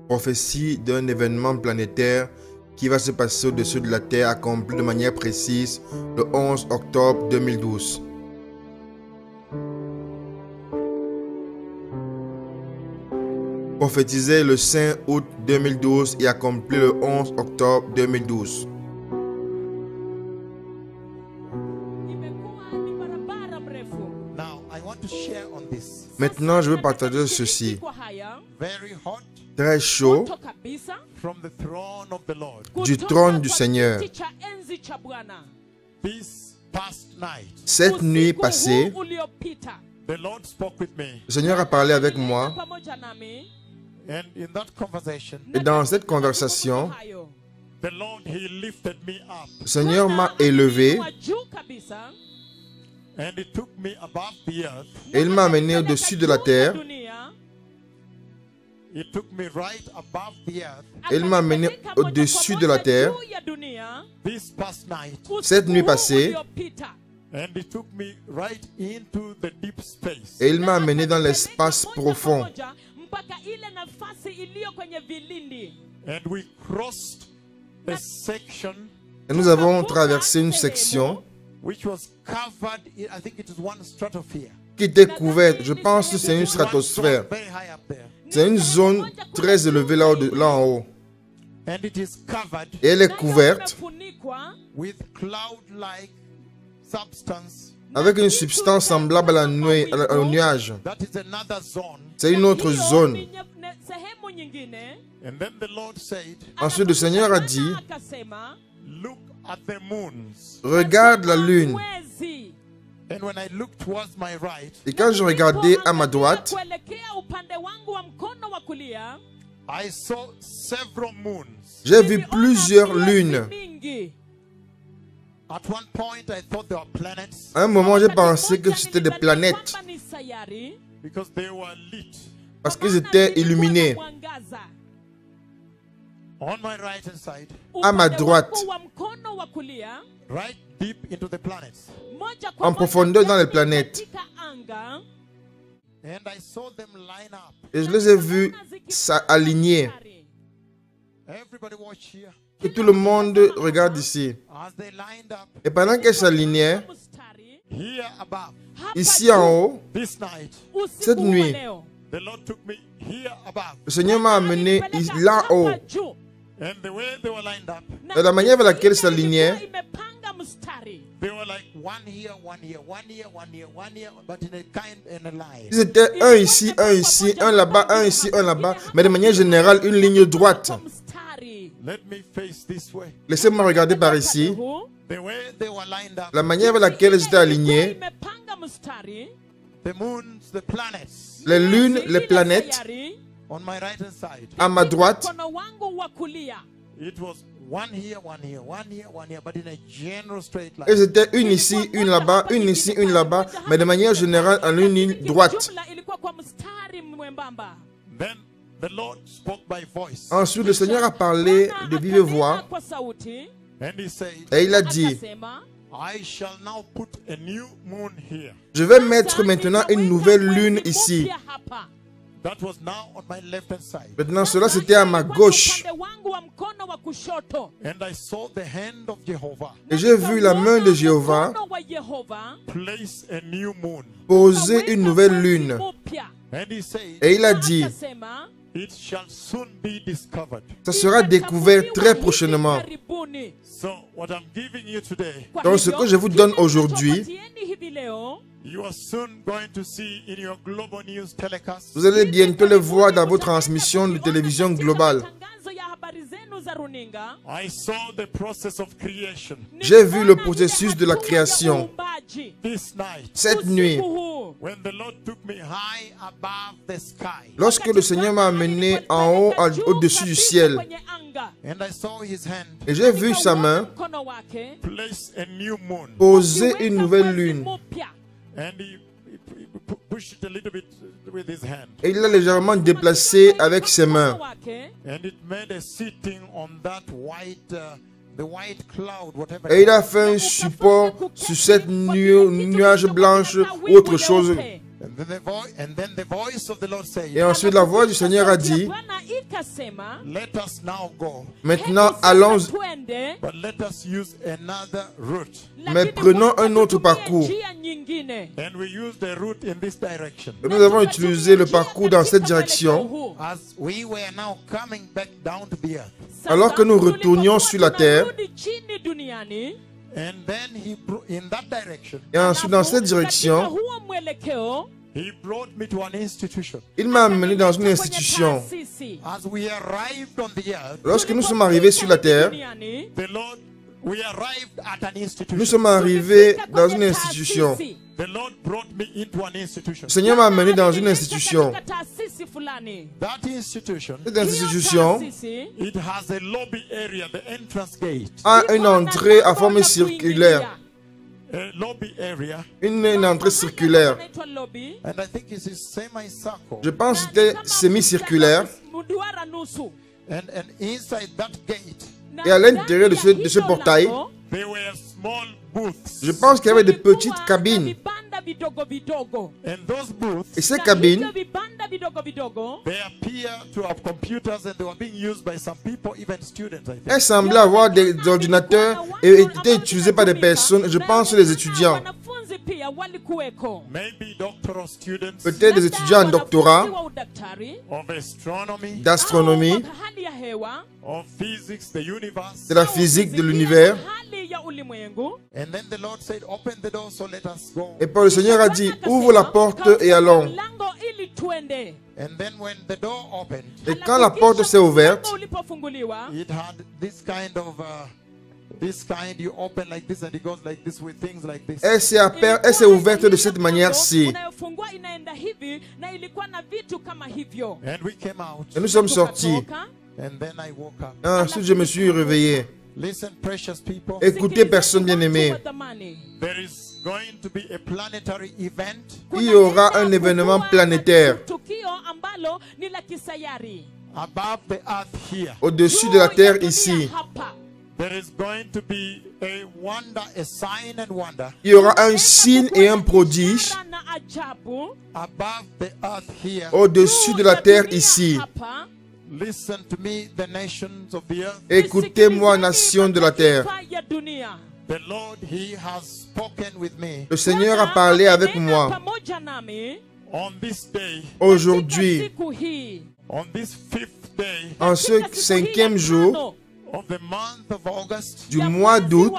Prophétie d'un événement planétaire qui va se passer au-dessus de la Terre, accompli de manière précise le 11 octobre 2012. Prophétisé le 5 août 2012 et accompli le 11 octobre 2012. Maintenant, je veux partager ceci. Très chaud du trône du Seigneur. Cette nuit passée, le Seigneur a parlé avec moi. Et dans cette conversation, le Seigneur m'a élevé et il m'a amené au-dessus de la terre. Il m'a amené au-dessus de la terre cette nuit passée. Et il m'a amené dans l'espace profond. Et nous avons traversé une section qui était couverte. Je pense que c'est une stratosphère. C'est une zone très élevée là en haut. Et elle est couverte avec une substance semblable au nuage. C'est une autre zone. Ensuite, le Seigneur a dit, regarde la lune. Et quand je regardais à ma droite, j'ai vu plusieurs lunes. À un moment, j'ai pensé que c'était des planètes parce qu'ils étaient illuminés. À ma droite, en profondeur dans les planètes. Et je les ai vus s'aligner. Et tout le monde regarde ici. Et pendant qu'elles s'alignaient, ici en haut, cette nuit, le Seigneur m'a amené là-haut. Et la manière avec laquelle s'alignaient, ils étaient un ici, un là-bas, un ici, un là-bas, mais de manière générale, une ligne droite. Laissez-moi regarder par ici. La manière avec laquelle ils étaient alignés, les lunes, les planètes, à ma droite, ils étaient une ici, une là-bas, une ici, une là-bas, mais de manière générale en une ligne droite. Ensuite, le Seigneur a parlé de vive voix et il a dit, je vais mettre maintenant une nouvelle lune ici. Maintenant, cela c'était à ma gauche. Et j'ai vu la main de Jéhovah poser une nouvelle lune. Et il a dit, ça sera découvert très prochainement. Donc ce que je vous donne aujourd'hui, vous allez bientôt le voir dans vos transmissions de télévision globale. J'ai vu le processus de la création cette nuit. Lorsque le Seigneur m'a amené en haut, au-dessus du ciel, et j'ai vu sa main poser une nouvelle lune. Et il l'a légèrement déplacé avec ses mains. Et il a fait un support sur cette nuage blanche ou autre chose. Et ensuite la voix du Seigneur a dit, let us now go. Maintenant, allons, But let us use another route. mais prenons un autre parcours. And we use the route in this direction. Nous avons utilisé le parcours dans cette direction. As we were now coming back down to the earth. Alors que nous retournions sur la terre, And then in that direction, et ensuite dans cette direction, he brought me to an institution. il m'a amené dans une institution. As we arrived on the earth, Lorsque nous sommes arrivés sur la terre, the Lord, we arrived at an institution. nous sommes arrivés dans une institution. The Lord brought me into an institution. Le Seigneur m'a amené dans une institution. That institution, Cette institution it has a lobby area, the entrance gate. a une entrée à forme circulaire. A lobby area, Une entrée circulaire. and I think it is semi-circle. Je pense que c'était semi-circulaire. And inside that gate, Et à l'intérieur de ce portail, there were small booths. je pense qu'il y avait de petites cabines. And those booths, Et ces cabines, they appear to have computers, and they were being used by some people, even students, I think. elles semblaient avoir des ordinateurs et étaient utilisées par des personnes, je pense les étudiants. Maybe doctoral students Peut-être des étudiants en doctorat, of astronomy, d'astronomie, of physics, the universe. de la physique de l'univers. And then the Lord said, open the door, so let us go. Et puis le Seigneur a dit, ouvre la porte et allons. And then when the door opened, Et quand la porte s'est ouverte, it had this kind of you open like this and it goes like this with things like this. elle s'est ouverte de cette manière-ci. And we came out. Et nous sommes sortis. And then I woke up. Ensuite, je me suis réveillé. Listen, precious people. Écoutez, personnes bien-aimées, There is going to be a planetary event il y aura un événement planétaire above the earth here. au-dessus de la terre ici. There is going to be a wonder, a sign and wonder Il y aura un signe et un prodige above the earth here. au-dessus de la terre ici. Listen to me, the nations of the earth. Écoutez-moi, nation de la terre. The Lord, He has spoken with me Le Seigneur a parlé avec moi on this day, aujourd'hui, on this fifth day en ce 5e jour of the month of August, du mois d'août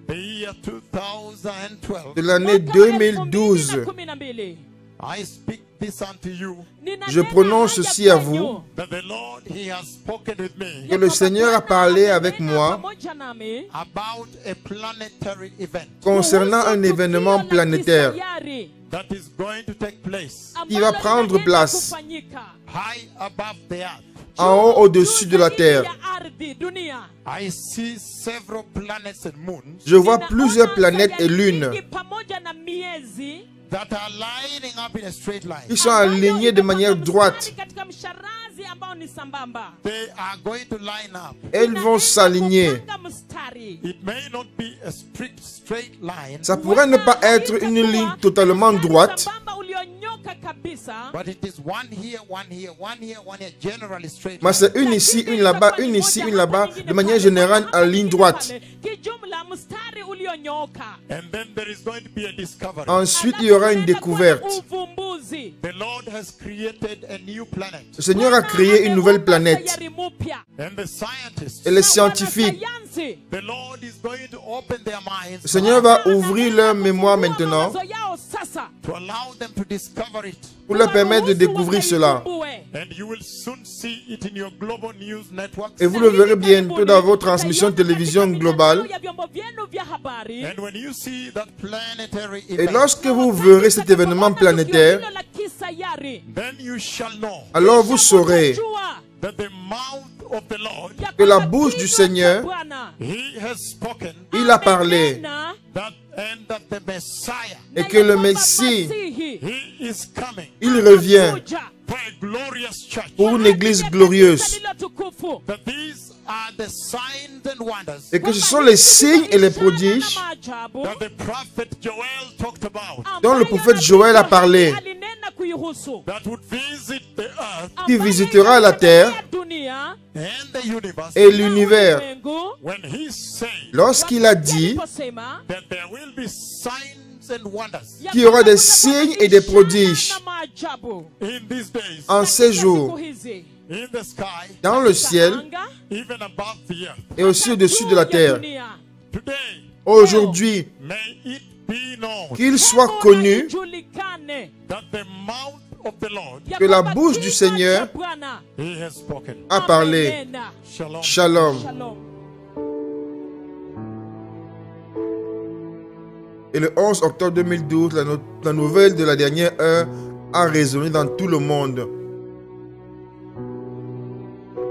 the year 2012. de l'année 2012. I speak this unto you, Je prononce ceci à vous, that the Lord, He has spoken with me que le Seigneur a parlé avec moi about a planetary event concernant un événement planétaire that is going to take place qui va prendre place high above the earth. en haut au-dessus de la terre. I see several planets and moons Je vois plusieurs planètes et lunes that are lining up in a straight line. qui sont alignées de manière droite. They are going to line up. Elles vont s'aligner. It may not be a strict straight line, Ça pourrait ne pas être une ligne totalement droite, but it is one here, one here, one here, one here, generally straight mais line. c'est une ici, une là-bas, une ici, une là-bas, de manière générale en ligne droite. And then there is going to be a discovery. Ensuite, il y aura une découverte. The Lord has created a new planet. Le Seigneur a créé une nouvelle planète. And the scientists, Et les scientifiques, the Lord is going to open their minds le Seigneur va ouvrir leur mémoire maintenant to allow them to discover it. pour leur permettre de découvrir cela. And you will soon see it in your global news networks. Et vous le verrez bientôt dans vos transmissions de télévision globale. And when you see that planetary Et event, lorsque vous verrez cet événement planétaire, then you shall know alors vous saurez that the mouth of the Lord, que la bouche du Seigneur, He has spoken, il a parlé, that the Messiah, et que le Messie, He is coming il revient for a glorious church. pour une église glorieuse. That these are the signs and wonders Et que ce sont les signes et les prodiges that the prophet Joel talked about. dont le prophète Joël a parlé. that would visit the earth qui visitera la terre and the universe. et l'univers. When he said Lorsqu'il a dit that there will be signs and wonders qu'il y aura des signes et des prodiges in these days en ces jours in the sky, dans le ciel even above the earth. et aussi au-dessus de la terre. Today, Aujourd'hui, may it be known qu'il soit connu that the mouth of the Lord, que la bouche du Seigneur he has spoken. a parlé. Shalom. Shalom. Et le 11 octobre 2012, la nouvelle de la dernière heure a résonné dans tout le monde.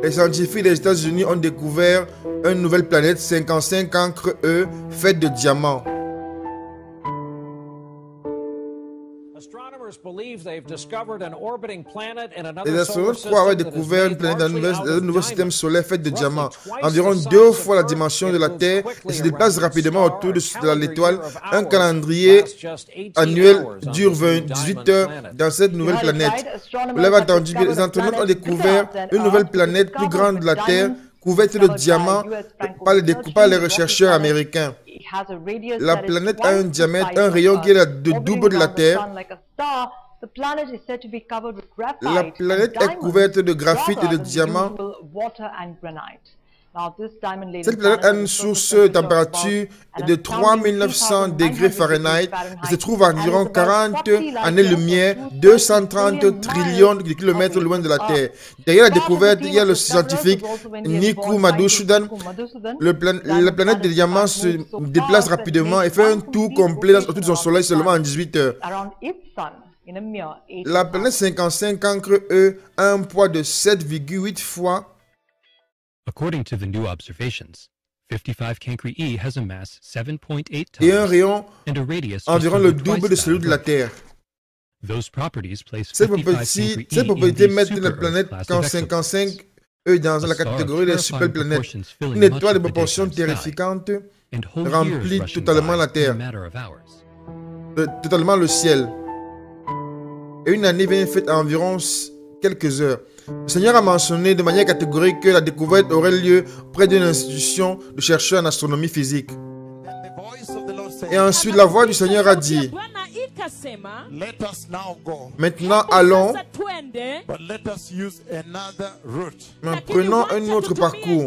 Les scientifiques des États-Unis ont découvert une nouvelle planète 55 encre E faite de diamants. Les astronautes croient avoir découvert une planète dans un nouveau système solaire fait de diamants, environ 2 fois la dimension de la Terre, et se déplace rapidement autour de l'étoile. Un calendrier annuel dure 18 heures dans cette nouvelle planète. Vous l'avez entendu, les astronautes ont découvert une nouvelle planète plus grande de la Terre, couverte de diamants par les rechercheurs américains. La planète a un diamètre, un rayon qui est le double de la Terre. La planète est couverte de graphite et de diamants. Cette planète a une source de température de 3900 degrés Fahrenheit et se trouve à environ 40 années-lumière, 230 trillions de kilomètres loin de la Terre. Derrière la découverte, il y a le scientifique Niku Madhusudan. La planète des diamants se déplace rapidement et fait un tour complet autour de son soleil seulement en 18 heures. La planète 55 encre E a un poids de 7,8 fois. According to the new observations, 55 Cancri E has a mass 7.8 Et un tons rayon and a radius environ le double de celui de la Terre. Those properties place Cette 55 propriété Cancri E in met the la planète super-Earth class of 55 exoplanets, E dans la catégorie des superplanètes. Une étoile de proportions terrifiantes and whole remplit years rushing totalement by la in a Terre, matter of hours. totalement le ciel. Et une année vient faite à environ quelques heures. Le Seigneur a mentionné de manière catégorique que la découverte aurait lieu près d'une institution de chercheurs en astronomie physique. And the voice of the Lord said, Et ensuite, la voix du Seigneur a dit, let us now go, maintenant allons, but let us use another route. mais prenons un autre parcours.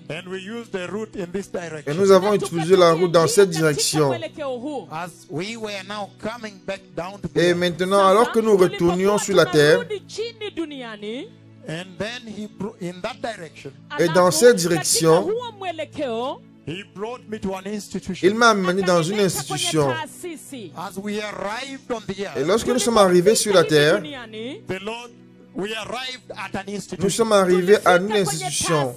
And we use the route in this Et direction. nous avons utilisé la route dans cette direction. As we were now coming back down to Et the maintenant, alors que nous retournions sur la terre, and then in that direction, et dans cette direction, he brought me to an institution. il m'a amené dans une institution. As we arrived on the Et earth, lorsque nous sommes arrivés sur la terre, the Lord, we arrived at an nous institution. sommes arrivés à une institution.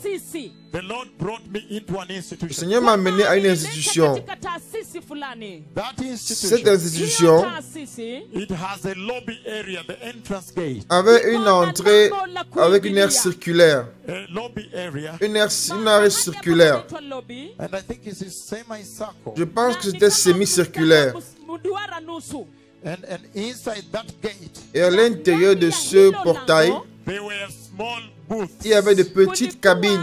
The Lord brought me into an Le institution. Seigneur m'a amené à une institution. That Cette institution, institution it has a lobby area, the entrance gate, avait une entrée avec une aire circulaire. a lobby area, Une aire circulaire. and I think it's a semicircle. Je pense que c'était semi-circulaire. And inside that gate, Et à l'intérieur de ce portail, there were small booths. il y avait de petites cabines.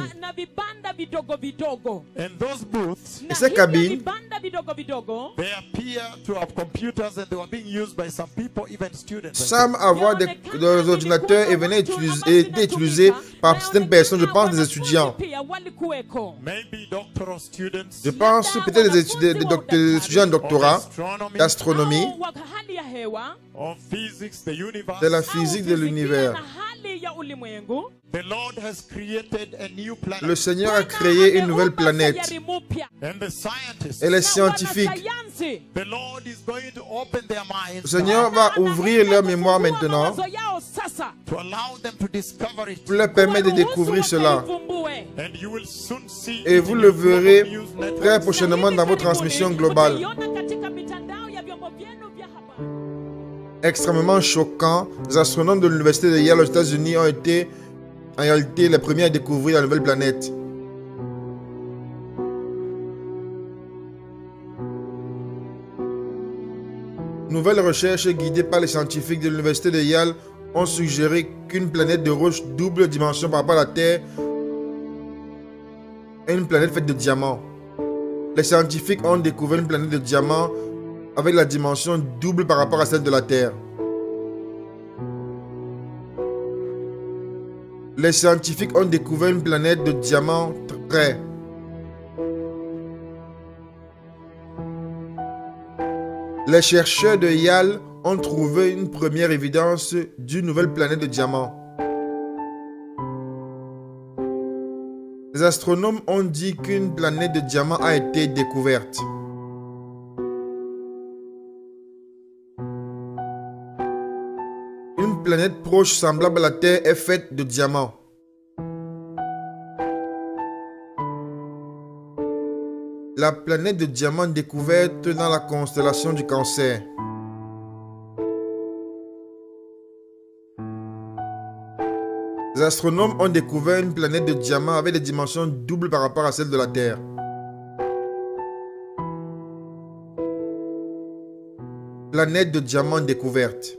And those booths, Et ces cabines, they appear to have computers and they were being used by some people, even students. semblent avoir des ordinateurs et venaient étaient utilisés par certaines personnes, je pense des étudiants. Maybe doctoral students Je pense peut-être des étudiants en doctorat d'astronomie, of physics, the universe. de la physique de l'univers. The Lord has created a new planet. Le Seigneur a créé une nouvelle planète. And the scientists, Et les scientifiques, the Lord is going to open their minds le Seigneur va ouvrir leur mémoire maintenant to allow them to discover it. pour leur permettre de découvrir cela. And you will soon see Et it vous in le your global verrez news network. très prochainement dans vos transmissions globales. Extrêmement choquant, les astronomes de l'université de Yale aux États-Unis ont été en réalité les premiers à découvrir la nouvelle planète. Nouvelles recherches guidées par les scientifiques de l'université de Yale ont suggéré qu'une planète de roche double dimension par rapport à la Terre est une planète faite de diamants. Les scientifiques ont découvert une planète de diamants avec la dimension double par rapport à celle de la Terre. Les scientifiques ont découvert une planète de diamants près. Les chercheurs de Yale ont trouvé une première évidence d'une nouvelle planète de diamants. Les astronomes ont dit qu'une planète de diamants a été découverte. Une planète proche semblable à la Terre est faite de diamants. La planète de diamants découverte dans la constellation du Cancer. Les astronomes ont découvert une planète de diamants avec des dimensions doubles par rapport à celle de la Terre. Planète de diamants découverte.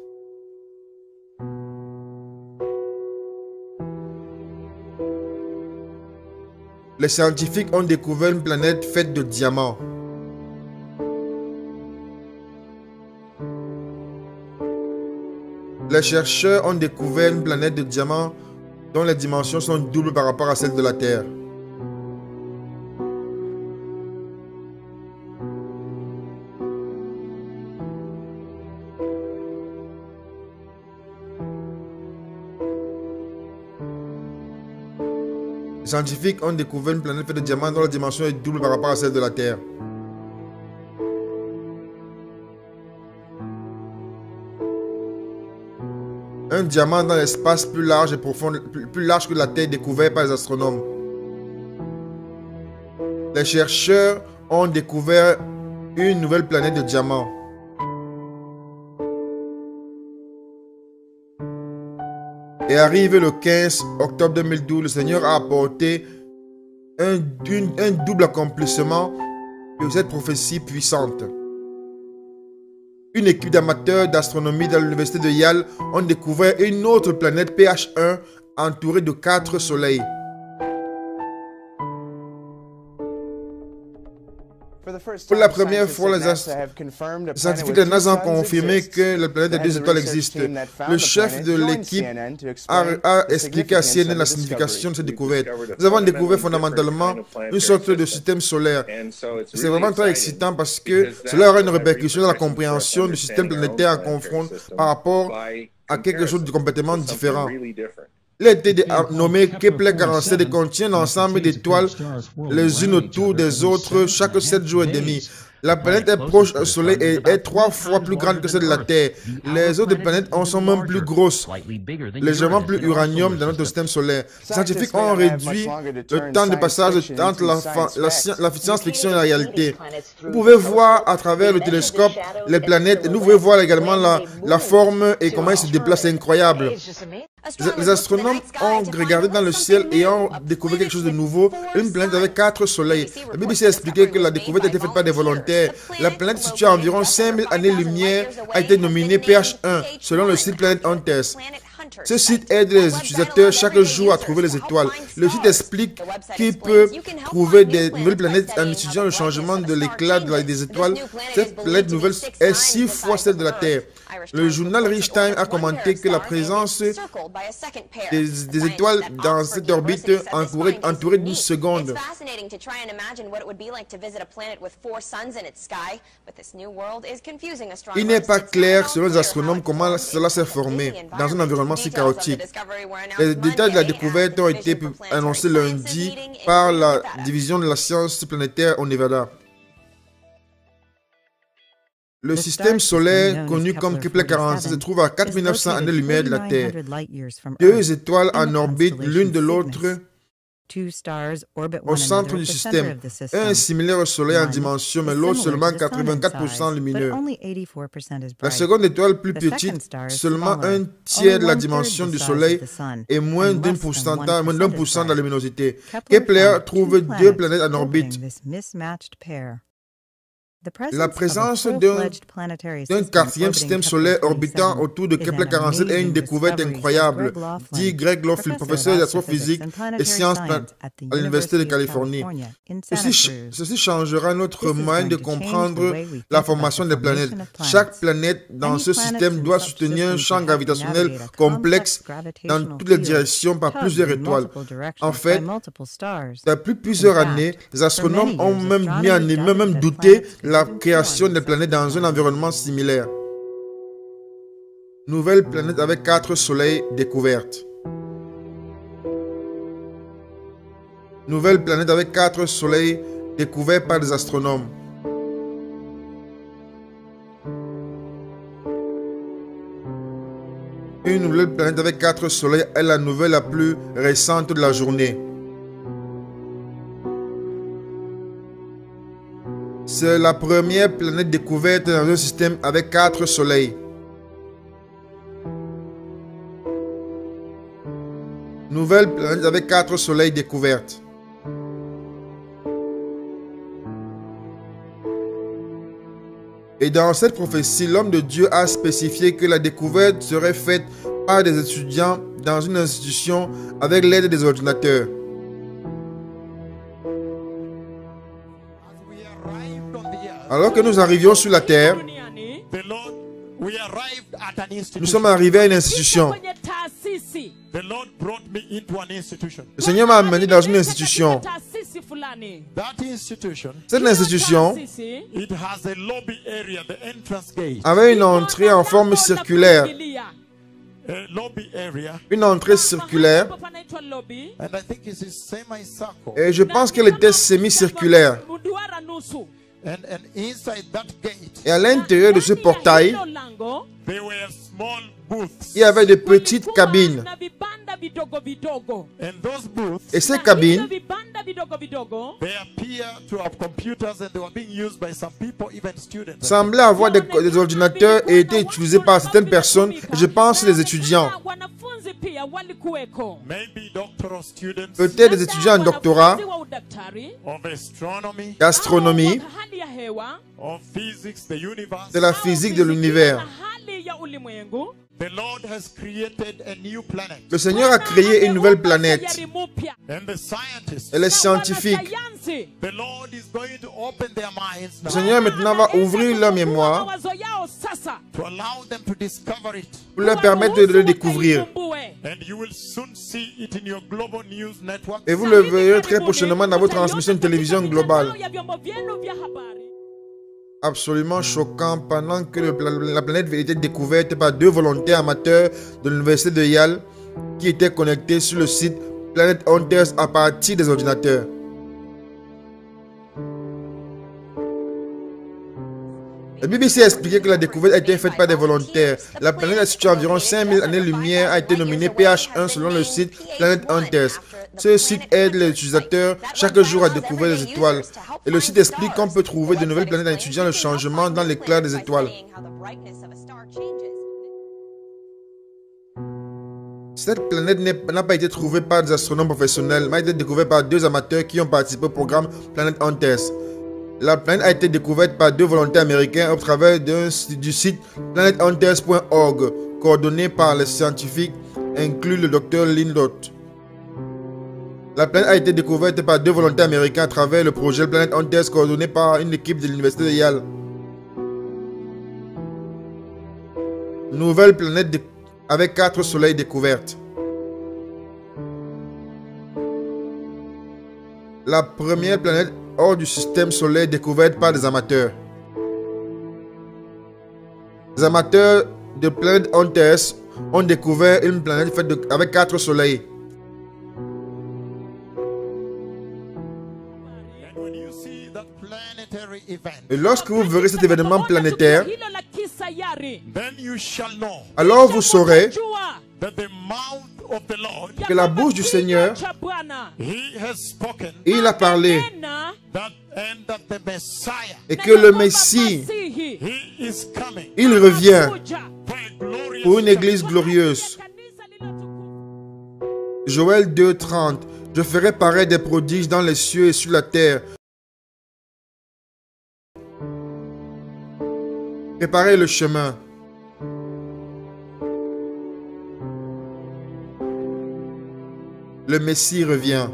Les scientifiques ont découvert une planète faite de diamants. Les chercheurs ont découvert une planète de diamants dont les dimensions sont doubles par rapport à celles de la Terre. Les scientifiques ont découvert une planète faite de diamants dont la dimension est double par rapport à celle de la Terre. Un diamant dans l'espace plus large et profond, plus large que la Terre, découvert par les astronomes. Les chercheurs ont découvert une nouvelle planète de diamants. Et arrivé le 15 octobre 2012, le Seigneur a apporté un double accomplissement de cette prophétie puissante. Une équipe d'amateurs d'astronomie de l'université de Yale ont découvert une autre planète PH1 entourée de 4 soleils. Pour la première fois, les scientifiques de la NASA ont confirmé que la planète des 2 étoiles existe. Le chef de l'équipe a expliqué à CNN la signification de cette découverte. Nous avons découvert fondamentalement une sorte de système solaire. C'est vraiment très excitant parce que cela aura une répercussion dans la compréhension du système planétaire en confront par rapport à quelque chose de complètement différent. Il a été nommé Kepler 47 et contient l'ensemble d'étoiles les unes autour des autres chaque 7 jours et demi. La planète est proche du Soleil et est 3 fois plus grande que celle de la Terre. Les autres planètes sont même plus grosses, légèrement plus uranium dans notre système solaire. Les scientifiques ont réduit le temps de passage entre la science-fiction et la réalité. Vous pouvez voir à travers le télescope les planètes et nous pouvez voir également la forme et comment elles se déplacent. C'est incroyable. Les astronomes ont regardé dans le ciel et ont découvert quelque chose de nouveau, une planète avec 4 soleils. La BBC a expliqué que la découverte a été faite par des volontaires. La planète située à environ 5000 années-lumière a été nominée PH1 selon le site Planet Hunters. Ce site aide les utilisateurs chaque jour à trouver les étoiles. Le site explique qu'il peut trouver des nouvelles planètes en étudiant le changement de l'éclat des étoiles. Cette planète nouvelle est 6 fois celle de la Terre. Le journal Rich Time a commenté que la présence des étoiles dans cette orbite entourée d'une seconde. Il n'est pas clair, selon les astronomes, comment cela s'est formé dans un environnement si chaotique. Les détails de la découverte ont été annoncés lundi par la division de la science planétaire au Nevada. Le système solaire, connu comme Kepler 47, se trouve à 4900 années-lumière de la Terre. 2 étoiles en orbite l'une de l'autre au centre du système. Un est similaire au Soleil en dimension, mais l'autre seulement 84% lumineux. La seconde étoile, plus petite, seulement un tiers de la dimension du Soleil et moins d'1% de la luminosité. Kepler trouve 2 planètes en orbite. La présence d'un quatrième système solaire orbitant autour de Kepler 47 est une découverte incroyable, dit Greg Loughlin, professeur d'astrophysique et sciences à l'Université de Californie. Ceci changera notre moyen de comprendre la formation des planètes. Chaque planète dans ce système doit soutenir un champ gravitationnel complexe dans toutes les directions par plusieurs étoiles. En fait, depuis plusieurs années, les astronomes ont même douté la création des planètes dans un environnement similaire. Nouvelle planète avec 4 soleils découvertes. Nouvelle planète avec 4 soleils découverts par des astronomes. Une nouvelle planète avec 4 soleils est la nouvelle la plus récente de la journée. C'est la première planète découverte dans un système avec 4 soleils. Nouvelle planète avec 4 soleils découvertes. Et dans cette prophétie, l'homme de Dieu a spécifié que la découverte serait faite par des étudiants dans une institution avec l'aide des ordinateurs. Alors que nous arrivions sur la terre, nous sommes arrivés à une institution. Le Seigneur m'a amené dans une institution. Cette institution avait une entrée en forme circulaire. Une entrée circulaire. Et je pense qu'elle était semi-circulaire. Et à l'intérieur de ce portail, il y avait de petites cabines. Et ces cabines semblaient avoir des ordinateurs et étaient utilisés par certaines personnes, je pense des étudiants. Peut-être des étudiants en doctorat, d'astronomie, de la physique de l'univers. Le Seigneur a créé une nouvelle planète. Et les scientifiques, le Seigneur maintenant va ouvrir leur mémoire pour leur permettre de le découvrir. Et vous le verrez très prochainement dans votre transmission de télévision globale. Absolument choquant, pendant que la planète était découverte par 2 volontaires amateurs de l'université de Yale qui étaient connectés sur le site Planet Hunters à partir des ordinateurs. La BBC a expliqué que la découverte a été faite par des volontaires. La planète située à environ 5000 années-lumière a été nommée PH1 selon le site Planet Hunters. Ce site aide les utilisateurs chaque jour à découvrir les étoiles. Et le site explique qu'on peut trouver de nouvelles planètes en étudiant le changement dans l'éclair des étoiles. Cette planète n'a pas été trouvée par des astronomes professionnels, mais a été découverte par 2 amateurs qui ont participé au programme Planet Hunters. La planète a été découverte par 2 volontaires américains au travers du site planethunters.org, coordonné par les scientifiques, inclus le Dr. Lindot. La planète a été découverte par 2 volontaires américains à travers le projet Planet Hunters, coordonné par une équipe de l'université de Yale. Nouvelle planète avec 4 soleils découvertes. La première planète hors du système solaire découverte par des amateurs. Les amateurs de Planet Hunters ont découvert une planète faite avec 4 soleils. Et lorsque vous verrez cet événement planétaire, alors vous saurez que la bouche du Seigneur, il a parlé, et que le Messie, il revient pour une église glorieuse. Joël 2:30. Je ferai paraître des prodiges dans les cieux et sur la terre. Préparez le chemin. Le Messie revient.